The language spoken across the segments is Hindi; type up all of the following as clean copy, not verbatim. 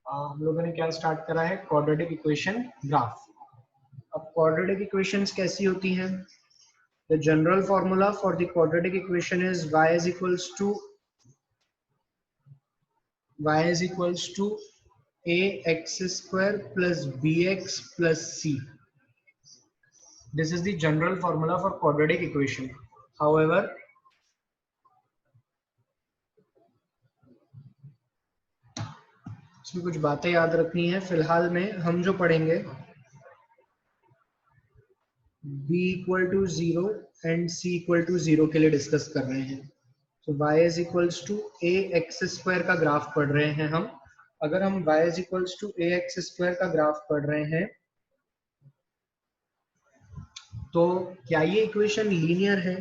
हम लोगों ने क्या स्टार्ट करा है, क्वाड्रेटिक इक्वेशन ग्राफ। अब क्वाड्रेटिक इक्वेशंस कैसी होती हैं? The general formula for the quadratic equation is y is equals to ax square plus bx plus c. This is the general formula for quadratic equation. However, इसमें कुछ बातें याद रखनी है। फिलहाल में हम जो पढ़ेंगे b equal to 0 and c equal to 0 के लिए डिस्कस कर रहे हैं। तो y is equals to A x square का ग्राफ पढ़ रहे हैं हम। अगर हम y is equals to A x square का ग्राफ पढ़ रहे हैं तो क्या ये इक्वेशन लीनियर है?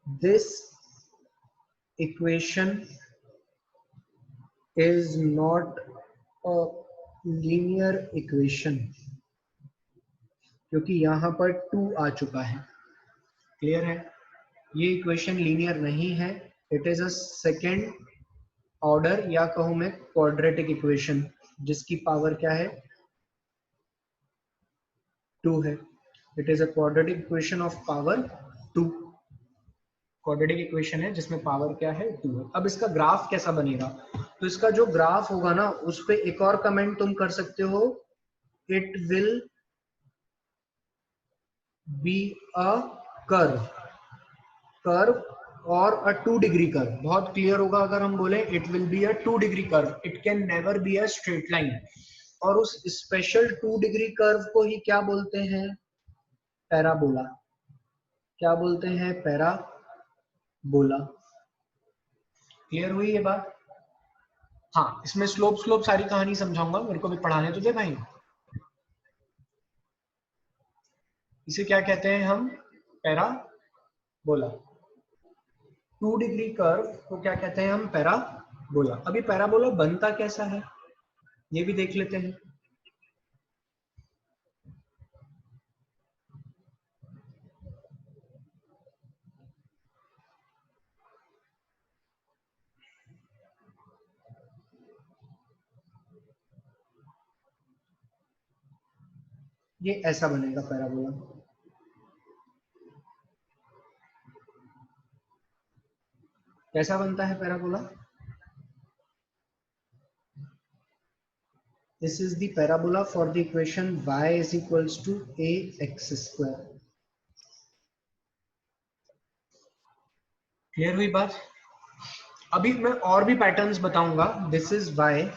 This equation is not a linear equation, क्योंकि यहां पर 2 आ चुका है। क्लियर है? ये इक्वेशन लीनियर नहीं है। It is a second order या कहूं मैं क्वाड्रेटिक इक्वेशन, जिसकी पावर क्या है? 2 है। It is a quadratic equation of power 2। Quadratic equation है जिसमें पावर क्या है? 2 है। अब इसका ग्राफ कैसा बनेगा? तो इसका जो ग्राफ होगा ना, उस पे एक और कमेंट तुम कर सकते हो, it will be a curve और अ 2 डिग्री कर्व। बहुत क्लियर होगा अगर हम बोले it will be a 2 degree curve, it can never be a straight line. और उस स्पेशल 2 डिग्री कर्व को ही क्या बोलते हैं? पैराबोला। क्या बोलते हैं? पैराबोला। क्लियर हुई ये बात? हाँ, इसमें स्लोप सारी कहानी समझाऊंगा, मेरे को भी पढ़ाने तो दे भाई। इसे क्या कहते हैं हम? पैराबोला। 2 डिग्री कर्व को क्या कहते हैं हम? पैराबोला। अभी पैराबोला बनता कैसा है ये भी देख लेते हैं। ये ऐसा बनेगा पैराबोला। कैसा बनता है parabola? This is the parabola for the equation y is equals to ax square. Clear हुई बात? अभी मैं और भी पैटर्न्स बताऊंगा। This is y।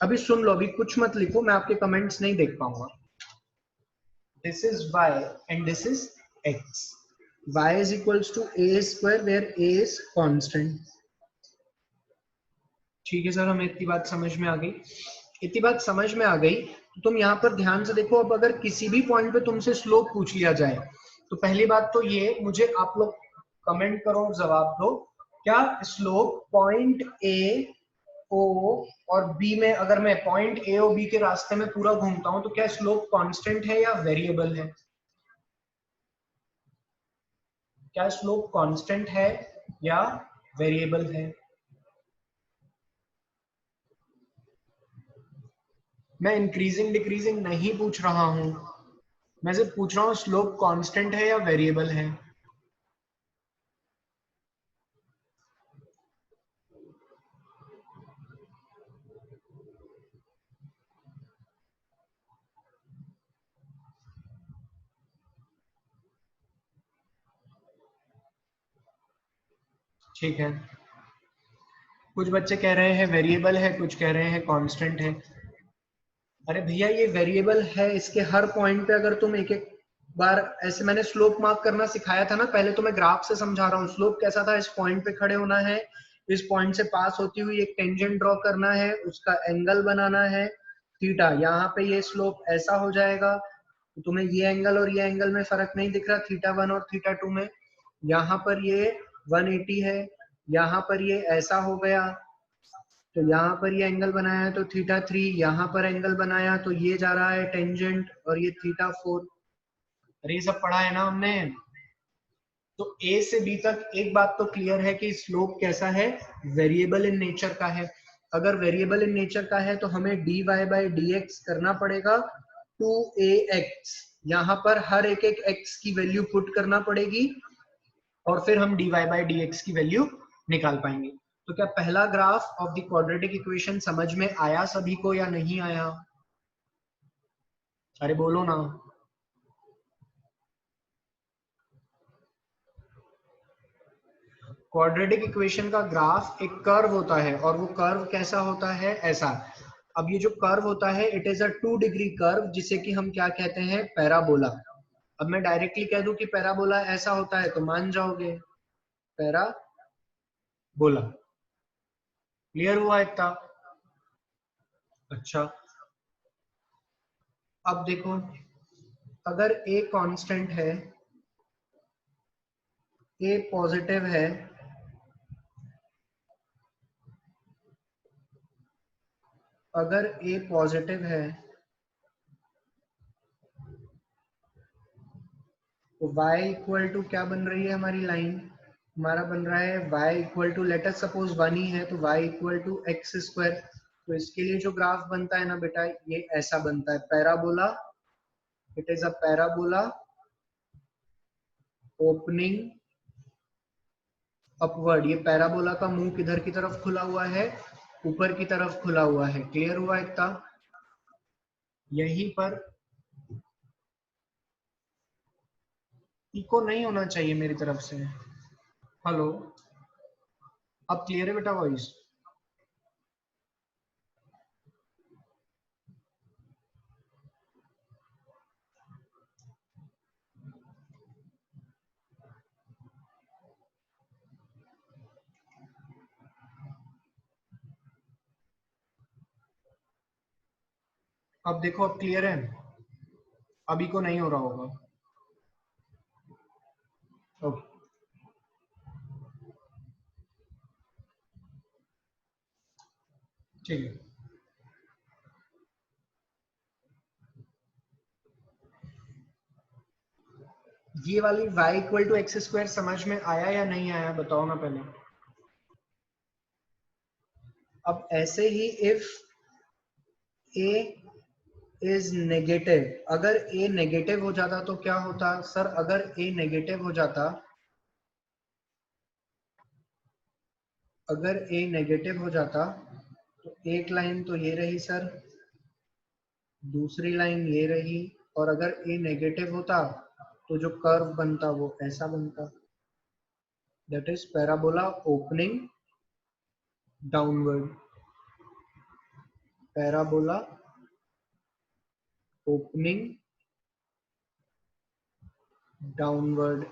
अभी सुन लो, अभी कुछ मत लिखो, मैं आपके कमेंट्स नहीं देख पाऊंगा। This is y and this is x. y is equals to a square where a is constant. ठीक है सर, हमें इतनी बात समझ में आ गई। इतनी बात समझ में आ गई तो तुम यहाँ पर ध्यान से देखो। अब अगर किसी भी पॉइंट पे तुमसे स्लोप पूछ लिया जाए तो पहली बात तो ये, मुझे आप लोग कमेंट करो, जवाब दो। क्या स्लोप पॉइंट ए ओ और बी में, अगर मैं पॉइंट ए और बी के रास्ते में पूरा घूमता हूं तो क्या स्लोप कांस्टेंट है या वेरिएबल है? क्या स्लोप कांस्टेंट है या वेरिएबल है? मैं इंक्रीजिंग डिक्रीजिंग नहीं पूछ रहा हूं, मैं सिर्फ पूछ रहा हूं स्लोप कांस्टेंट है या वेरिएबल है। ठीक है, कुछ बच्चे कह रहे हैं वेरिएबल है, कुछ कह रहे हैं कांस्टेंट है। अरे भैया ये वेरिएबल है, इसके हर पॉइंट पे अगर तुम एक एक बार ऐसे, मैंने स्लोप मार्क करना सिखाया था ना पहले, तो मैं ग्राफ से समझा रहा हूँ। स्लोप कैसा था? इस पॉइंट पे खड़े होना है, इस पॉइंट से पास होती हुई एक टेंजेंट ड्रॉ करना है, उसका एंगल बनाना है थीटा। यहाँ पे ये स्लोप ऐसा हो जाएगा, तो तुम्हें ये एंगल और ये एंगल में फर्क नहीं दिख रहा, θ1 और θ2 में। यहाँ पर ये 180 है, यहाँ पर ये ऐसा हो गया, तो यहाँ पर ये एंगल बनाया तो θ3, यहाँ पर एंगल बनाया तो ये जा रहा है टेंजेंट, और ये θ4। अरे ये सब पढ़ा है ना हमने। तो ए से बी तक एक बात तो क्लियर है कि स्लोप कैसा है, वेरिएबल इन नेचर का है। अगर वेरिएबल इन नेचर का है तो हमें dy बाई dx करना पड़ेगा 2ax, यहाँ पर हर एक एक x की वैल्यू पुट करना पड़ेगी और फिर हम dy बाई dx की वैल्यू निकाल पाएंगे। तो क्या पहला graph of the quadratic equation समझ में आया सभी को या नहीं आया? अरे बोलो ना। क्वाड्रेटिक इक्वेशन का ग्राफ एक कर्व होता है और वो कर्व कैसा होता है, ऐसा। अब ये जो कर्व होता है it is a 2 degree curve, जिसे कि हम क्या कहते हैं, पैराबोला। अब मैं डायरेक्टली कह दूं कि पैराबोला ऐसा होता है तो मान जाओगे, पैराबोला। क्लियर हुआ इतना? अच्छा, अब देखो, अगर a कांस्टेंट है, a पॉजिटिव है, अगर a पॉजिटिव है तो y इक्वल टू क्या बन रही है हमारी लाइन, हमारा बन रहा है y equal to, let us suppose 1 ही है तो y equal to x square. तो इसके लिए जो ग्राफ बनता है ना बेटा, ये ऐसा बनता है, parabola. It is a parabola opening upward. ये पैराबोला का मुंह किधर की तरफ खुला हुआ है, ऊपर की तरफ खुला हुआ है। क्लियर हुआ इतना? यहीं पर इको नहीं होना चाहिए मेरी तरफ से। हेलो, अब क्लियर है बेटा वॉइस? अब देखो, अब क्लियर है? अभी को नहीं हो रहा होगा। ओके, ठीक है। ये वाली y equal to x square समझ में आया या नहीं आया, बताओ ना पहले। अब ऐसे ही इफ a इज नेगेटिव, अगर a नेगेटिव हो जाता तो क्या होता सर? अगर a नेगेटिव हो जाता, अगर a नेगेटिव हो जाता तो एक लाइन तो ये रही सर, दूसरी लाइन ये रही, और अगर a नेगेटिव होता तो जो कर्व बनता वो ऐसा बनता। That is parabola opening downward, parabola opening downward,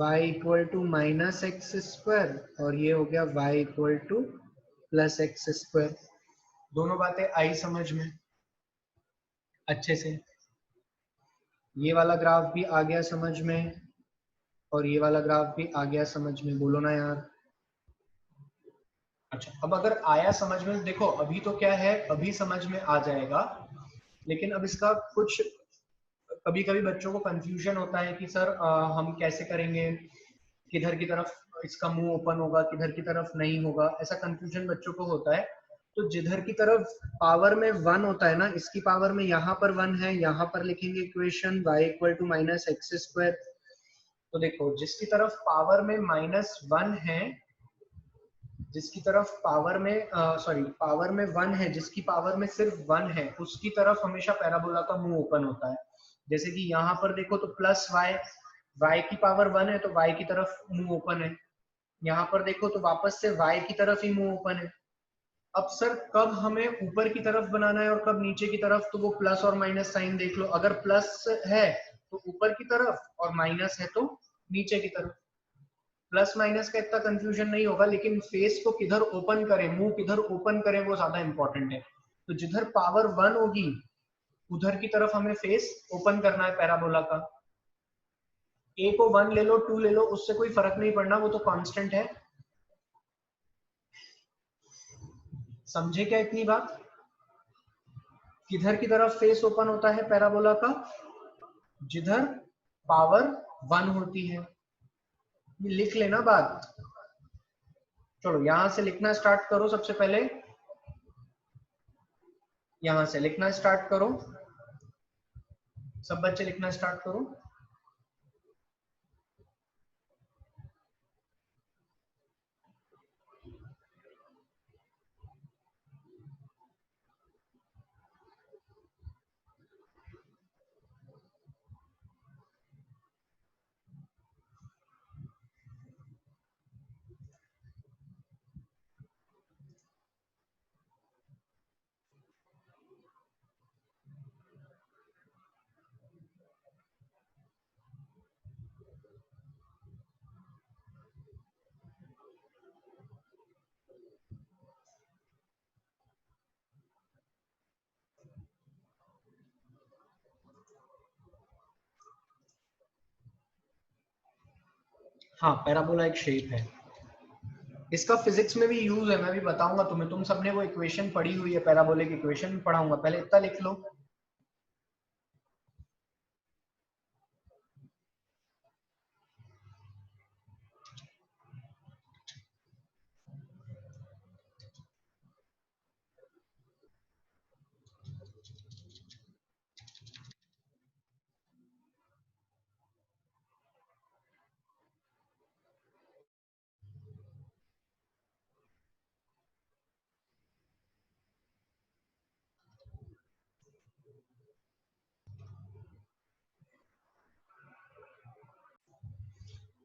y equal to minus x square और ये हो गया y equal to plus x square. दोनों बातें आई समझ में अच्छे से? ये वाला ग्राफ भी आ गया समझ में और ये वाला ग्राफ भी आ गया समझ में, बोलो ना यार। अच्छा, अब अगर आया समझ में, देखो अभी तो क्या है, अभी समझ में आ जाएगा, लेकिन अब इसका कुछ, कभी कभी बच्चों को कंफ्यूजन होता है कि सर हम कैसे करेंगे, किधर की तरफ इसका मुंह ओपन होगा, किधर की तरफ नहीं होगा, ऐसा कंफ्यूजन बच्चों को होता है। तो जिधर की तरफ पावर में 1 होता है ना, इसकी पावर में यहाँ पर 1 है, यहाँ पर लिखेंगे equation y equal to minus x square. तो देखो, जिसकी तरफ पावर में -1 है, जिसकी तरफ पावर में सॉरी पावर में 1 है, जिसकी पावर में सिर्फ 1 है, उसकी तरफ हमेशा पैराबोला का मुंह ओपन होता है। जैसे कि यहाँ पर देखो तो प्लस y, y की पावर 1 है तो y की तरफ मुंह ओपन है। यहाँ पर देखो तो वापस से y की तरफ ही मुंह ओपन है। अब सर कब हमें ऊपर की तरफ बनाना है और कब नीचे की तरफ, तो वो प्लस और माइनस साइन देख लो। अगर प्लस है तो ऊपर की तरफ और माइनस है तो नीचे की तरफ। प्लस माइनस का इतना कंफ्यूजन नहीं होगा, लेकिन फेस को किधर ओपन करें, मुंह किधर ओपन करें, वो ज्यादा इंपॉर्टेंट है। तो जिधर पावर 1 होगी उधर की तरफ हमें फेस ओपन करना है पैराबोला का। ए को 1 ले लो, 2 ले लो, उससे कोई फर्क नहीं पड़ना, वो तो कांस्टेंट है। समझे क्या इतनी बात? किधर की तरफ फेस ओपन होता है पैराबोला का? जिधर पावर 1 होती है। ये लिख लेना बात। चलो यहां से लिखना स्टार्ट करो। सबसे पहले यहां से लिखना स्टार्ट करो। सब बच्चे लिखना स्टार्ट करो। हाँ, पैराबोला एक शेप है। इसका फिजिक्स में भी यूज है, मैं भी बताऊंगा तुम्हें। तुम सबने वो इक्वेशन पढ़ी हुई है, पैराबोलिक इक्वेशन पढ़ाऊंगा। पहले इतना लिख लो।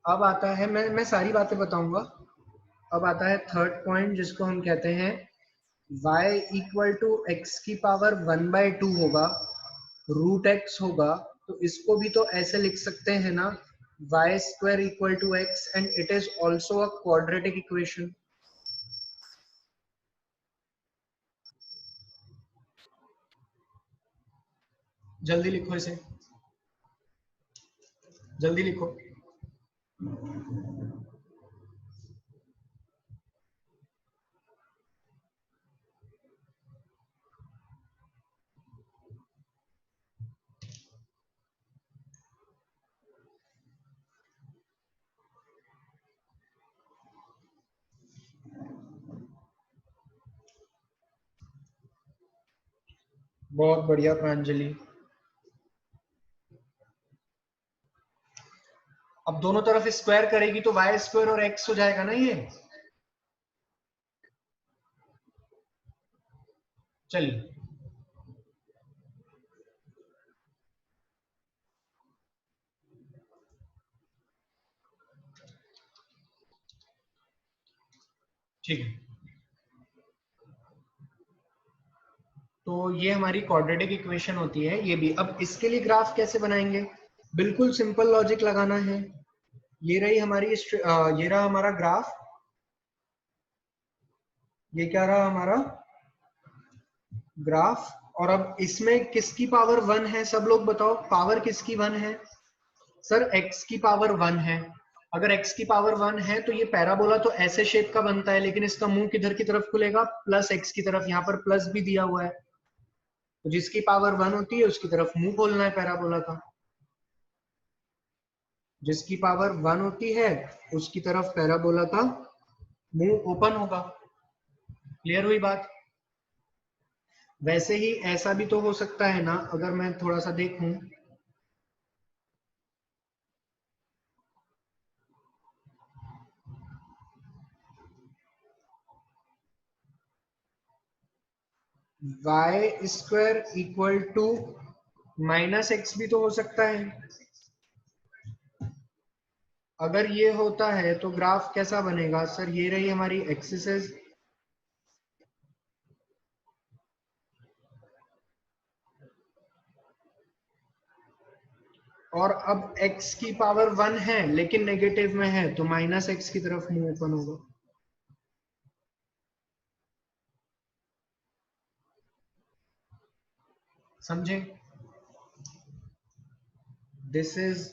अब आता है, मैं सारी बातें बताऊंगा। अब आता है थर्ड पॉइंट, जिसको हम कहते हैं y इक्वल टू एक्स की पावर 1/2 होगा, रूट एक्स होगा। तो इसको भी तो ऐसे लिख सकते हैं ना, y square equal to x, and it is also a quadratic equation. जल्दी लिखो इसे, जल्दी लिखो। बहुत बढ़िया प्रांजलि। अब दोनों तरफ स्क्वायर करेगी तो वाई स्क्वायर और एक्स हो जाएगा ना ये। चलिए, ठीक है। तो ये हमारी क्वाड्रेटिक इक्वेशन होती है ये भी। अब इसके लिए ग्राफ कैसे बनाएंगे? बिल्कुल सिंपल लॉजिक लगाना है। ये रही हमारी ये रहा हमारा ग्राफ। ये क्या रहा हमारा ग्राफ। और अब इसमें किसकी पावर 1 है? सब लोग बताओ, पावर किसकी 1 है? सर x की पावर 1 है। अगर x की पावर 1 है तो ये पैराबोला तो ऐसे शेप का बनता है, लेकिन इसका मुंह किधर की तरफ खुलेगा? प्लस x की तरफ। यहाँ पर प्लस भी दिया हुआ है, तो जिसकी पावर 1 होती है उसकी तरफ मुंह खोलना है पैराबोला का। जिसकी पावर 1 होती है उसकी तरफ पैराबोला का मुंह ओपन होगा। क्लियर हुई बात? वैसे ही ऐसा भी तो हो सकता है ना, अगर मैं थोड़ा सा देखूं। Y square equal to minus x भी तो हो सकता है। अगर ये होता है तो ग्राफ कैसा बनेगा? सर ये रही हमारी एक्सिस, और अब x की पावर 1 है लेकिन नेगेटिव में है, तो माइनस एक्स की तरफ मुंह ओपन होगा। समझे? This is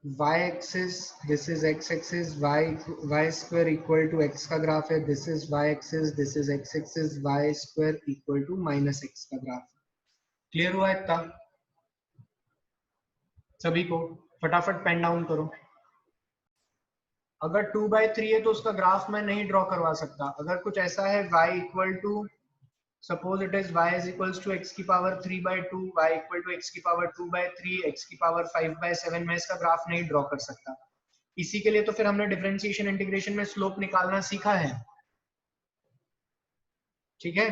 y axis, this is x axis. y square equal to x का ग्राफ है। This is y axis, this is x axis. y square equal to minus x का ग्राफ। क्लियर हुआ इतना सभी को? फटाफट पेन डाउन करो। अगर 2/3 है तो उसका ग्राफ मैं नहीं ड्रॉ करवा सकता। अगर कुछ ऐसा है y equal to, suppose it is y is equals to x की power 3/2, y equal to x की पावर 2/3, x की पावर 5/7, मैं इसका ग्राफ नहीं ड्रॉ कर सकता। इसी के लिए तो फिर हमने डिफरेंशिएशन इंटीग्रेशन में स्लोप निकालना सीखा है। ठीक है,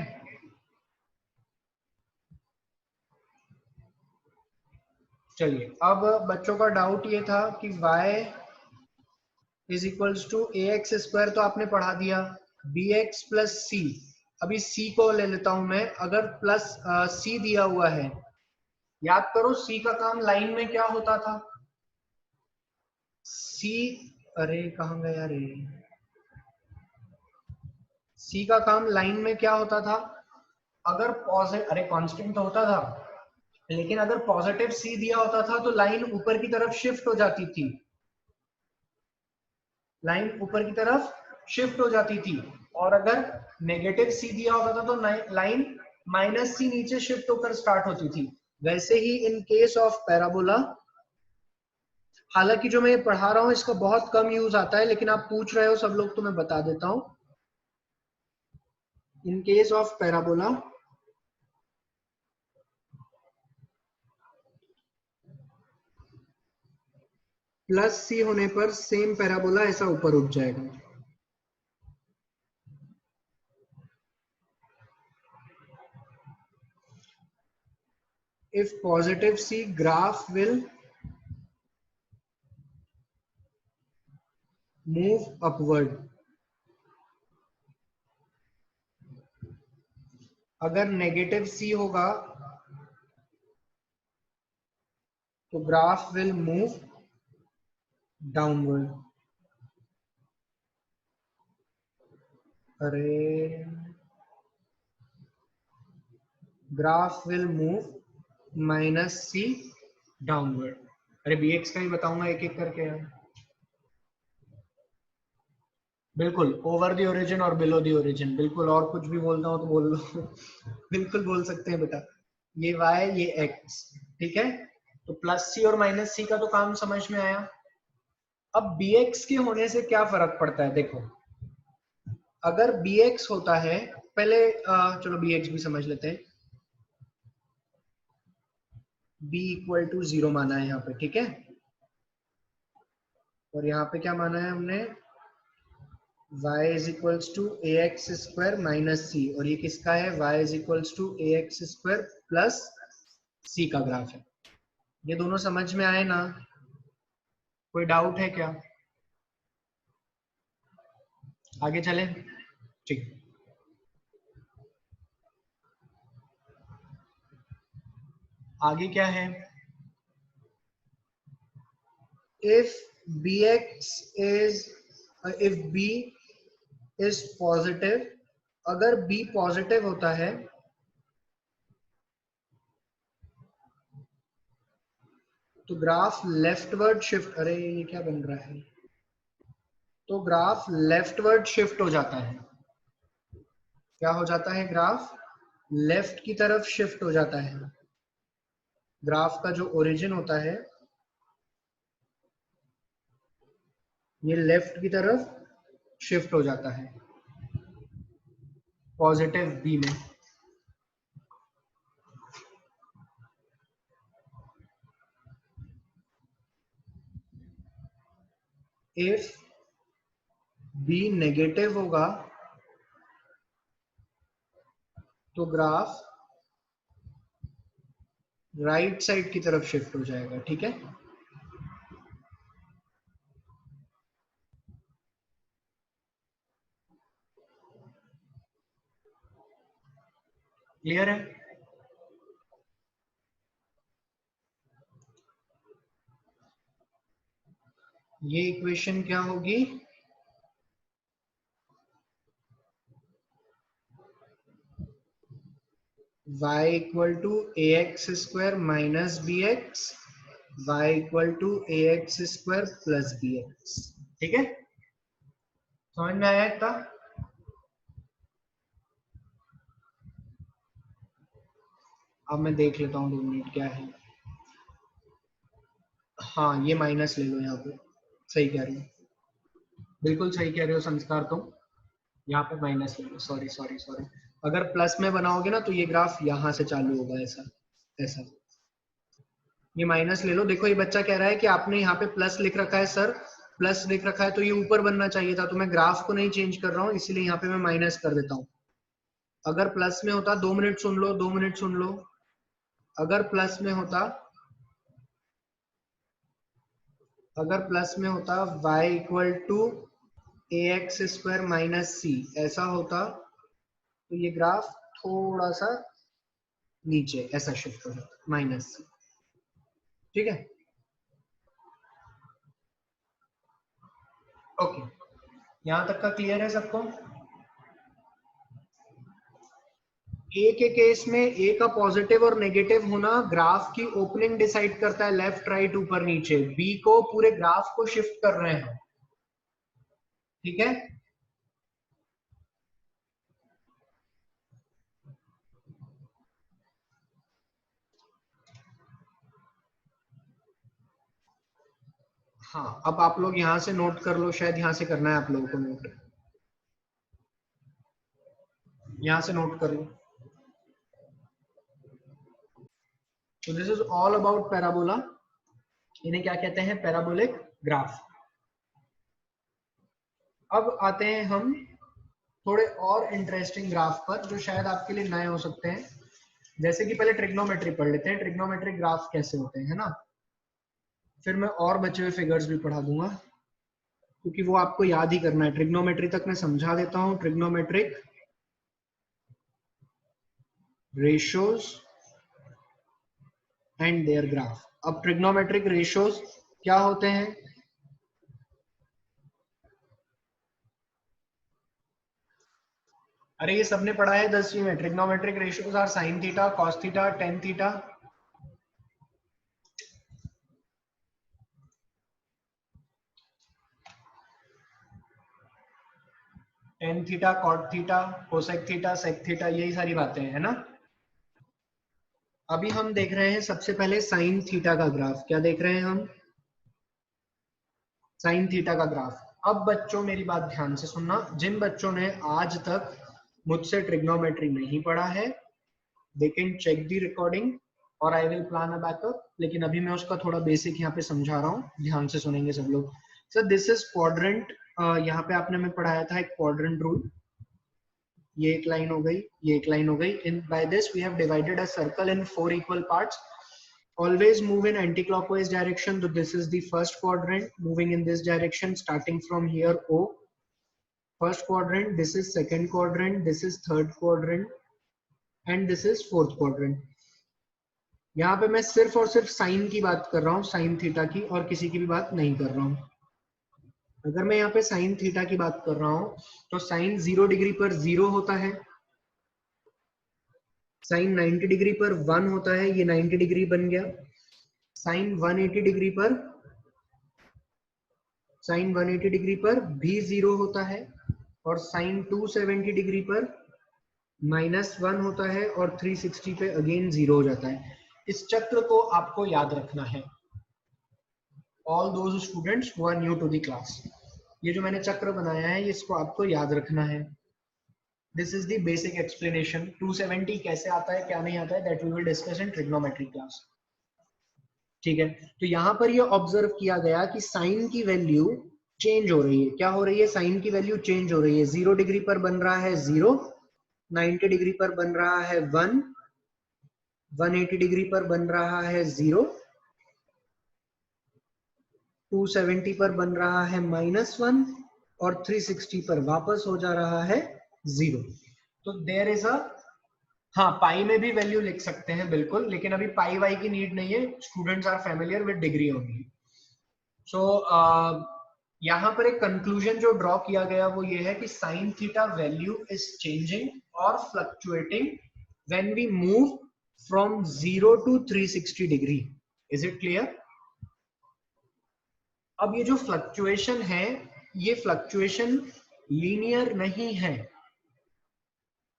चलिए अब बच्चों का डाउट ये था कि y is equals to ax square तो आपने पढ़ा दिया, bx प्लस c। अभी c को ले लेता हूं मैं। अगर प्लस c दिया हुआ है, याद करो c का काम लाइन में क्या होता था। c, अरे कहाँ गया रे, c का काम लाइन में क्या होता था। अगर पॉजिटिव, अरे कांस्टेंट तो होता था, लेकिन अगर पॉजिटिव c दिया होता था तो लाइन ऊपर की तरफ शिफ्ट हो जाती थी, लाइन ऊपर की तरफ शिफ्ट हो जाती थी। और अगर नेगेटिव सी दिया होता था तो लाइन माइनस सी नीचे शिफ्ट होकर स्टार्ट होती थी। वैसे ही इन केस ऑफ पैराबोला, हालांकि जो मैं ये पढ़ा रहा हूं इसका बहुत कम यूज आता है, लेकिन आप पूछ रहे हो सब लोग तो मैं बता देता हूं। In case of parabola, plus C होने पर सेम पैराबोला ऐसा ऊपर उठ जाएगा। If positive C, graph will move upward. अगर नेगेटिव C होगा तो ग्राफ विल मूव डाउनवर्ड। अरे graph will move minus C downward. अरे बी एक्स का ही बताऊंगा एक एक करके यार। बिल्कुल ओवर द ओरिजिन और बिलो द ओरिजिन, बिल्कुल, और कुछ भी बोलता हूँ तो बोल लो बिल्कुल बोल सकते हैं बेटा। ये y ये x, ठीक है। तो प्लस सी और माइनस सी का तो काम समझ में आया। अब bx के होने से क्या फर्क पड़ता है, देखो। अगर bx होता है, पहले चलो bx भी समझ लेते हैं। b इक्वल टू 0 माना है यहाँ पे, ठीक है। और यहाँ पे क्या माना है हमने, y is equals to A x square minus C, और ये किसका है, y is equals to A x square plus C का ग्राफ है। ये दोनों समझ में आए ना, कोई डाउट है क्या, आगे चले। ठीक, आगे क्या है, if bx is if b is positive, अगर b पॉजिटिव होता है तो ग्राफ लेफ्टवर्ड शिफ्ट, अरे ये क्या बन रहा है, तो ग्राफ लेफ्टवर्ड शिफ्ट हो जाता है। क्या हो जाता है, ग्राफ लेफ्ट की तरफ शिफ्ट हो जाता है। ग्राफ का जो ओरिजिन होता है ये लेफ्ट की तरफ शिफ्ट हो जाता है पॉजिटिव बी में। इफ बी नेगेटिव होगा तो ग्राफ राइट साइड की तरफ शिफ्ट हो जाएगा, ठीक है। क्लियर है। ये इक्वेशन क्या होगी, y equal to A x square minus b x, y equal to A x square plus b x, ठीक है। समझ में आया इतना। अब मैं देख लेता हूँ 2 मिनट क्या है। हाँ ये माइनस ले लो यहाँ पे, सही कह रहे हो, बिल्कुल सही कह रहे हो संस्कार तुम, यहाँ पे माइनस ले लो, सॉरी सॉरी सॉरी। अगर प्लस में बनाओगे ना तो ये ग्राफ यहाँ से चालू होगा, ऐसा ऐसा। ये माइनस ले लो, देखो ये बच्चा कह रहा है कि आपने यहाँ पे प्लस लिख रखा है सर, प्लस लिख रखा है तो ये ऊपर बनना चाहिए था, तो मैं ग्राफ को नहीं चेंज कर रहा हूँ, इसीलिए यहाँ पे मैं माइनस कर देता हूँ। अगर प्लस में होता, 2 मिनट सुन लो, 2 मिनट सुन लो, अगर प्लस में होता, अगर प्लस में होता y equal to A x square minus C, ऐसा होता तो ये ग्राफ थोड़ा सा नीचे ऐसा शिफ्ट हो जाता, माइनस सी, ठीक है। ओके, यहां तक का क्लियर है सबको। ए के केस में ए का पॉजिटिव और नेगेटिव होना ग्राफ की ओपनिंग डिसाइड करता है, लेफ्ट राइट ऊपर नीचे। बी को पूरे ग्राफ को शिफ्ट कर रहे हैं, ठीक है। हाँ अब आप लोग यहां से नोट कर लो, शायद यहां से करना है आप लोगों को नोट, यहां से नोट कर लो। तो this is all about parabola, इन्हें क्या कहते हैं, पैराबोलिक ग्राफ। अब आते हैं हम थोड़े और इंटरेस्टिंग ग्राफ पर जो शायद आपके लिए नए हो सकते हैं। जैसे कि पहले ट्रिग्नोमेट्री पढ़ लेते हैं, ट्रिग्नोमेट्रिक ग्राफ कैसे होते हैं, है ना। फिर मैं और बचे हुए फिगर्स भी पढ़ा दूंगा, क्योंकि वो आपको याद ही करना है। ट्रिग्नोमेट्री तक मैं समझा देता हूँ, trigonometric ratios and their graph. अब ट्रिग्नोमेट्रिक रेशियोज क्या होते हैं, अरे ये सबने पढ़ा है 10वीं में। Trigonometric ratios are sine theta, cos theta, tan theta, tan theta, cot theta, cosec theta, sec theta, यही सारी बातें हैं, है ना। अभी हम देख रहे हैं सबसे पहले साइन थीटा का ग्राफ। क्या देख रहे हैं हम, साइन थीटा का ग्राफ। अब बच्चों मेरी बात ध्यान से सुनना, जिन बच्चों ने आज तक मुझसे ट्रिग्नोमेट्री नहीं पढ़ा है, they can check the recording और I will plan a backup. लेकिन अभी मैं उसका थोड़ा बेसिक यहाँ पे समझा रहा हूँ, ध्यान से सुनेंगे सब लोग। सर दिस इज क्वाड्रेंट, यहाँ पे आपने मैं पढ़ाया था एक क्वाड्रेंट रूल। ये एक लाइन हो गई, ये एक लाइन हो गई। In by this we have divided a circle in 4 equal parts. Always move in anti-clockwise direction. So this is the first quadrant, moving in this direction, starting from here O. First quadrant, this is second quadrant, this is third quadrant, and this is fourth quadrant. यहाँ पे मैं सिर्फ और सिर्फ साइन की बात कर रहा हूँ, साइन थीटा की, और किसी की भी बात नहीं कर रहा हूँ। अगर मैं यहाँ पे साइन थीटा की बात कर रहा हूँ तो साइन 0 डिग्री पर 0 होता है, साइन 90 डिग्री पर 1 होता है, ये 90 डिग्री बन गया। साइन 180 डिग्री पर, साइन 180 डिग्री पर भी 0 होता है, और साइन 270 डिग्री पर -1 होता है, और 360 पे अगेन 0 हो जाता है। इस चक्र को आपको याद रखना है, all those students who are new to the class. ये जो मैंने चक्र बनाया है इसको आपको याद रखना है। This is the basic explanation. 270 कैसे आता है, क्या नहीं आता है, that we will discuss in trigonometry class, ठीक है। तो यहाँ पर ये ऑब्जर्व किया गया कि साइन की वैल्यू चेंज हो रही है। क्या हो रही है, साइन की वैल्यू चेंज हो रही है। 0 डिग्री पर बन रहा है 0, 90 डिग्री पर बन रहा है 1, 180 डिग्री पर बन रहा है 0, 270 पर बन रहा है -1, और 360 पर वापस हो जा रहा है 0। तो देयर इज अ, हाँ पाई में भी वैल्यू लिख सकते हैं बिल्कुल, लेकिन अभी पाई वाई की नीड नहीं है, students are familiar with degree only. So यहाँ पर एक कंक्लूजन जो ड्रॉ किया गया वो ये है कि sine theta value is changing और fluctuating when we move from 0 to 360 degree. Is it clear. अब ये जो फ्लक्चुएशन है, ये फ्लक्चुएशन लीनियर नहीं है,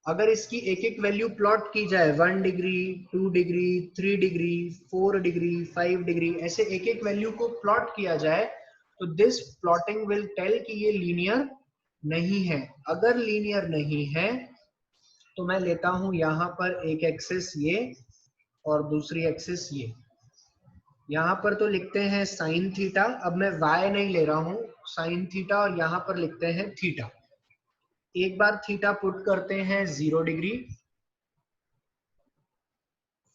अगर इसकी एक एक वैल्यू प्लॉट की जाए 1 degree 2 degree 3 degree 4 degree 5 degree ऐसे एक एक वैल्यू को प्लॉट किया जाए तो दिस प्लॉटिंग विल टेल कि ये लीनियर नहीं है। अगर लीनियर नहीं है तो मैं लेता हूं यहां पर एक एक्सिस ये और दूसरी एक्सिस ये। यहां पर तो लिखते हैं साइन थीटा, अब मैं y नहीं ले रहा हूं, साइन थीटा, और यहां पर लिखते हैं थीटा। एक बार थीटा पुट करते हैं 0 डिग्री,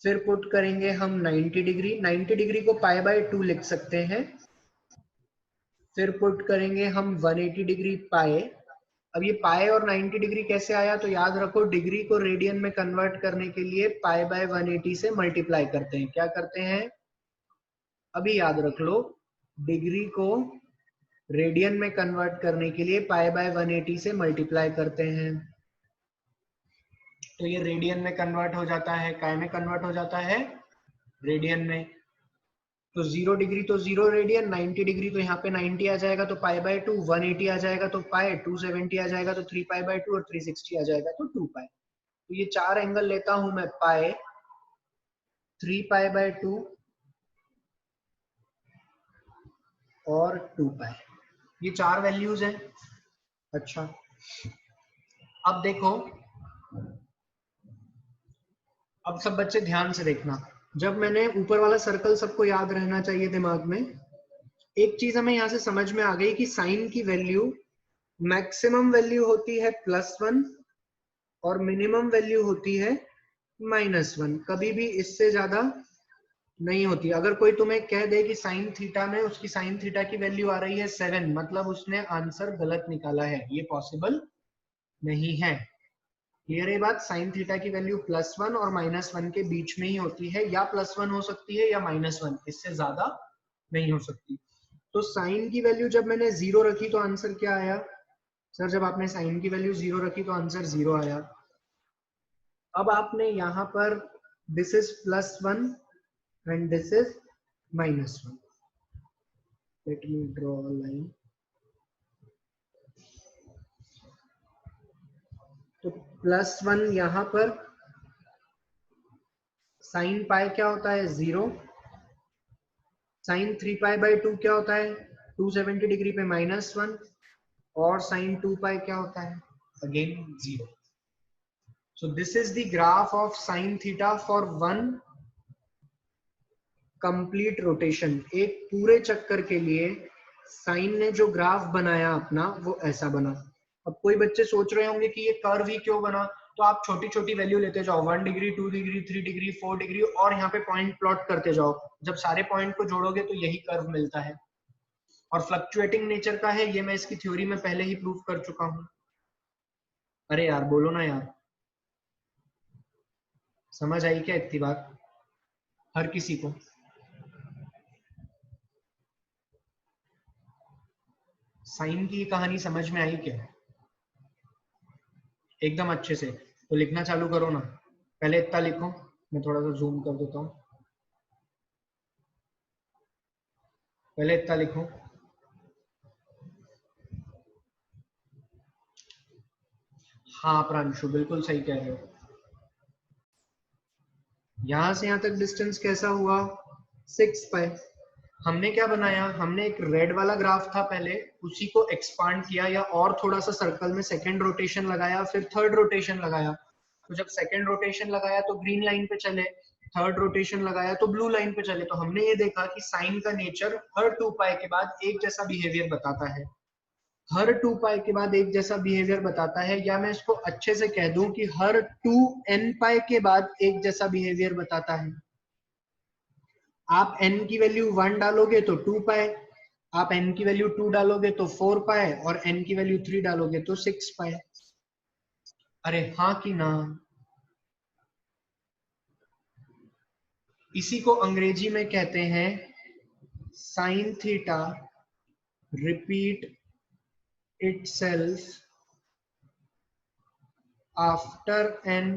फिर पुट करेंगे हम 90 डिग्री, 90 डिग्री को पाई बाय 2 लिख सकते हैं। फिर पुट करेंगे हम 180 डिग्री पाए। अब ये पाए और 90 डिग्री कैसे आया, तो याद रखो डिग्री को रेडियन में कन्वर्ट करने के लिए पाई बाय 180 से मल्टीप्लाई करते हैं। क्या करते हैं, अभी याद रख लो, डिग्री को रेडियन में कन्वर्ट करने के लिए पाई बाय 180 से मल्टीप्लाई करते हैं। तो ये रेडियन में कन्वर्ट हो जाता है, काय में कन्वर्ट हो जाता है, रेडियन में। तो 0 डिग्री तो 0 रेडियन, 90 डिग्री तो यहाँ पे 90 आ जाएगा तो पाई बाय 2, 180 आ जाएगा तो पाई, 270 आ जाएगा तो 3 पाई बाय 2 और 360 आ जाएगा तो 2 पाई। तो ये चार एंगल लेता हूं मैं, पाई, 3 पाई बाय 2 और 2 पाई। ये चार वैल्यूज हैं। अच्छा, अब देखो, अब सब बच्चे ध्यान से देखना, जब मैंने ऊपर वाला सर्कल सबको याद रहना चाहिए दिमाग में, एक चीज हमें यहां से समझ में आ गई कि साइन की वैल्यू मैक्सिमम वैल्यू होती है +1 और मिनिमम वैल्यू होती है -1, कभी भी इससे ज्यादा नहीं होती। अगर कोई तुम्हें कह दे कि साइन थीटा में उसकी साइन थीटा की वैल्यू आ रही है 7, मतलब उसने आंसर गलत निकाला है, ये पॉसिबल नहीं है। क्लियर है बात, साइन थीटा की वैल्यू +1 और -1 के बीच में ही होती है, या +1 हो सकती है या -1, इससे ज्यादा नहीं हो सकती। तो साइन की वैल्यू जब मैंने 0 रखी तो आंसर क्या आया, सर जब आपने साइन की वैल्यू 0 रखी तो आंसर 0 आया। अब आपने यहां पर this is +1 and this is -1. Let me draw a line. तो +1 यहां पर साइन पाई क्या होता है 0, साइन 3 पाई बाय 2 क्या होता है 270 डिग्री पे -1, और साइन 2 पाई क्या होता है again 0। So this is the graph of sin theta for one complete rotation. एक पूरे चक्कर के लिए साइन ने जो ग्राफ बनाया अपना वो ऐसा बना। अब कोई बच्चे सोच रहे होंगे कि ये कर्व ही क्यों बना, तो आप छोटी छोटी वैल्यू लेते जाओ, 1 डिग्री 2 डिग्री 3 डिग्री 4 डिग्री, और यहाँ पे पॉइंट प्लॉट करते जाओ। जब सारे पॉइंट को जोड़ोगे तो यही कर्व मिलता है, और फ्लक्चुएटिंग नेचर का है ये, मैं इसकी थ्योरी में पहले ही प्रूव कर चुका हूँ। अरे यार बोलो ना यार, समझ आई क्या इतनी बात हर किसी को? साइन की कहानी समझ में आई क्या एकदम अच्छे से? तो लिखना चालू करो ना, पहले इतना लिखो, मैं थोड़ा सा जूम कर देता हूँ, पहले इतना लिखो। हाँ प्रांशु बिल्कुल सही कह रहे हो। यहां से यहां तक डिस्टेंस कैसा हुआ 6 पाई। हमने क्या बनाया, हमने एक रेड वाला ग्राफ था पहले, उसी को एक्सपांड किया, या और थोड़ा सा सर्कल में सेकंड रोटेशन लगाया, फिर थर्ड रोटेशन लगाया। तो जब सेकंड रोटेशन लगाया तो ग्रीन लाइन पे चले, थर्ड रोटेशन लगाया तो ब्लू लाइन पे चले। तो हमने ये देखा कि साइन का नेचर हर 2 पाई के बाद एक जैसा बिहेवियर बताता है, हर 2 पाई के बाद एक जैसा बिहेवियर बताता है, या मैं इसको अच्छे से कह दूं कि हर 2n पाई के बाद एक जैसा बिहेवियर बताता है। आप n की वैल्यू 1 डालोगे तो 2 पाई, आप n की वैल्यू 2 डालोगे तो 4 पाई, और n की वैल्यू 3 डालोगे तो 6 पाई। अरे हाँ कि ना? इसी को अंग्रेजी में कहते हैं sine theta repeat itself after n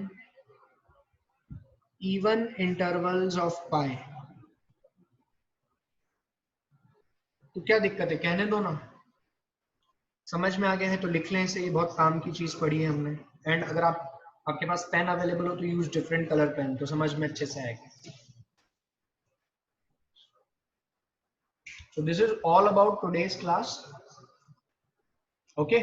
even intervals of pi। तो क्या दिक्कत है, कहने दो ना। समझ में आ गया है तो लिख लें इसे, ये बहुत काम की चीज पढ़ी है हमने। एंड अगर आप आपके पास पेन अवेलेबल हो तो यूज डिफरेंट कलर पेन, तो समझ में अच्छे से आएगा। So this is all about today's class. Okay.